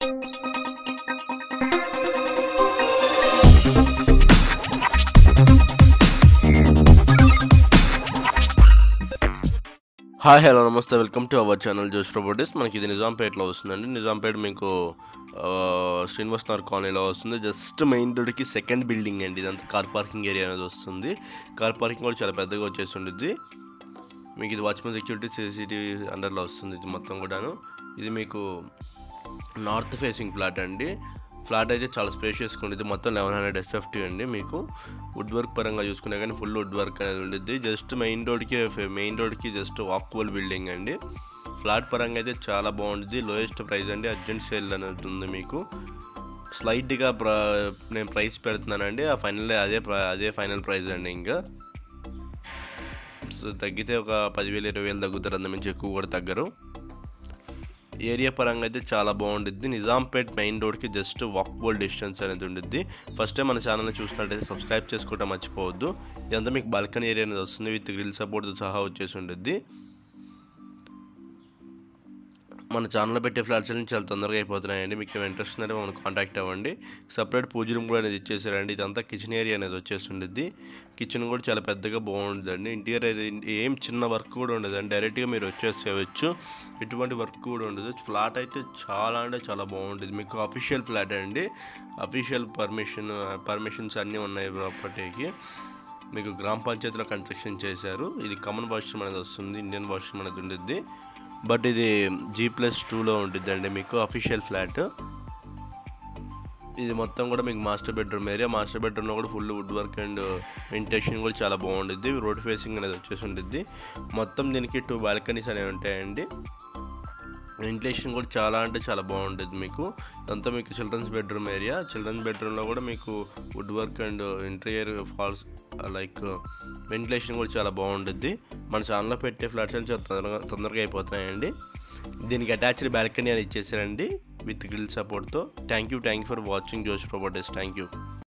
Hi hello నమస్తే welcome to our channel జోష్ properties. మనకి ఇది నిజాంపేటలో వస్తుందండి. నిజాంపేట మీకు శ్రీనివాస్ నగర్ కాలనీలో వస్తుంది. జస్ట్ మెయిన్ రోడ్కి సెకండ్ బిల్డింగ్ అండి. ఇదంతా కార్ పార్కింగ్ ఏరియా అనేది వస్తుంది. కార్ పార్కింగ్ కూడా చాలా పెద్దగా వచ్చేసి ఉంటుంది. మీకు ఇది వాచ్మెన్ సెక్యూరిటీ CCTV అండర్లో వస్తుంది. ఇది మొత్తం కూడాను. ఇది మీకు నార్త్ ఫేసింగ్ ఫ్లాట్ అండి. ఫ్లాట్ అయితే చాలా స్పేషియస్గా ఉంటుంది. మొత్తం 1100 SFT అండి. మీకు వుడ్ వర్క్ పరంగా చూసుకునే కానీ ఫుల్ వుడ్ వర్క్ అనేది ఉంటుంది. జస్ట్ మెయిన్ రోడ్కి జస్ట్ వాకబుల్ బిల్డింగ్ అండి. ఫ్లాట్ పరంగా అయితే చాలా బాగుంటుంది. లోయెస్ట్ ప్రైస్ అండి. అర్జెంట్ సేల్ అనేది ఉంది. మీకు స్లైట్గా నేను ప్రైస్ పెడుతున్నానండి. ఆ ఫైనల్ అదే ఫైనల్ ప్రైస్ అండి. ఇంకా సో తగ్గితే ఒక 10,000 20,000 తగ్గుతారు. అంతమించి ఎక్కువ కూడా తగ్గరు. ఏరియా పరంగా అయితే చాలా బాగుంటుంది. నిజాంపేట్ మెయిన్ రోడ్కి జస్ట్ వాకబుల్ డిస్టెన్స్ అనేది ఉంటుంది. ఫస్ట్ టైం మన ఛానల్ని చూసినట్టయితే సబ్స్క్రైబ్ చేసుకోవడం మర్చిపోవద్దు. ఇదంతా మీకు బాల్కనీ ఏరియా అనేది వస్తుంది. విత్ గ్రిల్ సపోర్ట్తో సహా వచ్చేసి ఉంటుంది. మన ఛానల్లో పెట్టే ఫ్లాట్స్ అన్ని చాలా తొందరగా అయిపోతున్నాయండి. మీకు ఏమైనా ఇంట్రెస్ట్ ఉంటే మనం కాంటాక్ట్ అవ్వండి. సపరేట్ పూజ రూమ్ కూడా అనేది ఇచ్చేసారండి. ఇదంతా కిచెన్ ఏరియా అనేది వచ్చేస్తుంటుంది. కిచెన్ కూడా చాలా పెద్దగా బాగుంటుందండి. ఇంటీరియర్ ఏం చిన్న వర్క్ కూడా ఉండదండి. డైరెక్ట్గా మీరు వచ్చేసేయచ్చు. ఎటువంటి వర్క్ కూడా ఉండదు. ఫ్లాట్ అయితే చాలా అంటే చాలా బాగుంటుంది. మీకు అఫీషియల్ ఫ్లాట్ అండి. అఫీషియల్ పర్మిషన్స్ అన్నీ ఉన్నాయి ప్రాపర్టీకి. మీకు గ్రామ పంచాయతీలో కన్స్ట్రక్షన్ చేశారు. ఇది కామన్ వాష్రూమ్ అనేది వస్తుంది. ఇండియన్ వాష్రూమ్ అనేది ఉంటుంది. బట్ ఇది G+2లో ఉంటుందండి. మీకు అఫీషియల్ ఫ్లాట్. ఇది మొత్తం కూడా మీకు మాస్టర్ బెడ్రూమ్ ఏరియా. మాస్టర్ బెడ్రూమ్లో కూడా full wood work and ventilation కూడా చాలా బాగుంటుంది. రోడ్ ఫేసింగ్ అనేది వచ్చేసి ఉంటుంది. మొత్తం దీనికి 2 బాల్కనీస్ అనేవి ఉంటాయండి. వెంటిలేషన్ కూడా చాలా అంటే చాలా బాగుంటుంది. మీకు ఇదంతా మీకు చిల్డ్రన్స్ బెడ్రూమ్ ఏరియా. చిల్డ్రన్స్ బెడ్రూమ్లో కూడా మీకు woodwork and interior false like ventilation కూడా చాలా బాగుంటుంది. మన ఛానల్లో పెట్టే ఫ్లాట్స్ అని చాలా తొందరగా అయిపోతున్నాయండి. దీనికి అటాచ్డ్ బాల్కనీ అని ఇచ్చేసారండి విత్ గ్రిల్ సపోర్ట్తో. థ్యాంక్ యూ ఫర్ వాచింగ్ జోష్ ప్రాపర్టీస్. Thank you.